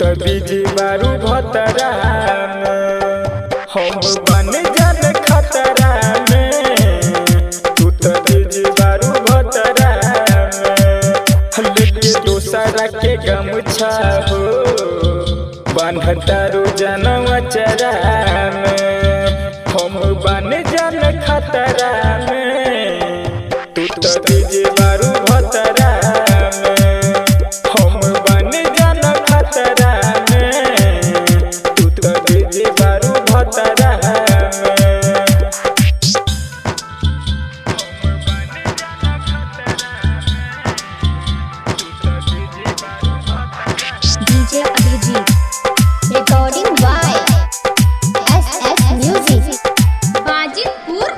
तो बीजी बारू भतरा में हम बन जान खतरा में। तू तो बीजी बारू भतरा में लेके दोसरा के गमछा हो बांधतारू जनवा चरा में हम बन जान खतरा में। तू तो बीजी बारू भतरा में हम बन जान खतरा में। तू तो बीजी बारू भतरा में। DJ Abhijit, recording by SS Music, Wajidpur।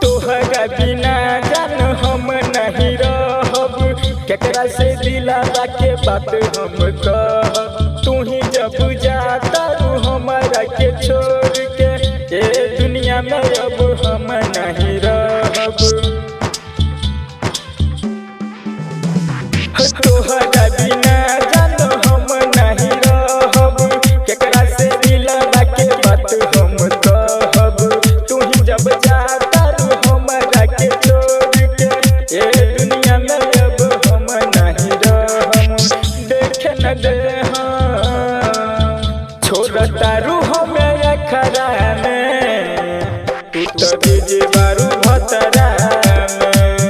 तोहरा बिना जान हम नहीं रहब केकरा से दिलावा के बात हम कहब। तू ही जब जाता रू हमारा के छोड़ के ए दुनिया में अब हम नहीं रहब। तोहरा बिना जान हम नहीं रहब केकरा से दिलावा के बात हम कहब। तू ही जब जाता रू हमारा के छोड़ के ए दुनिया में अब हम नहीं रहब। देखे न दे छोड़ता रू हमें अखरा में। तू तो बीजी बारू भतरा में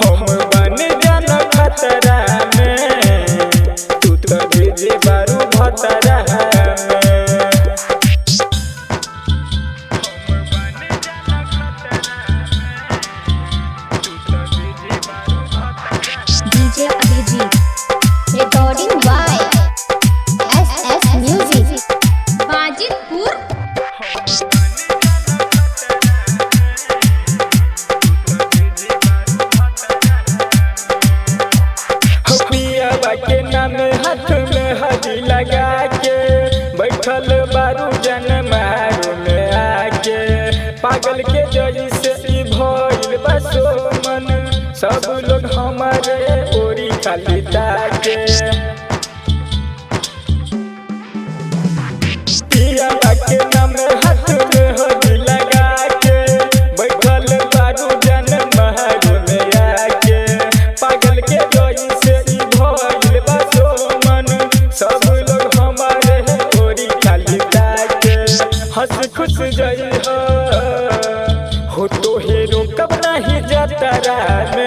हम बन जान खतरा में। तू तो बीजी बारू भतरा में। DJ Abhijit, recording by SS Music, Wajidpur। पियावा के नाम हाथ में हदी लगा के बैठल बारू जन मारू में आके पागल के जई से ई भइल बसो मन सब लोग हमारे ओरी खाली ताके। पियावा के नाम हाथ में हदी लगा के बैठल बारू जन मारू में आके पागल के जई से ई भइल बसो मन सब लोग हमारे ओरी खाली ताके। हंस खुश जई हो तो हेरो कब नहीं जतरा में।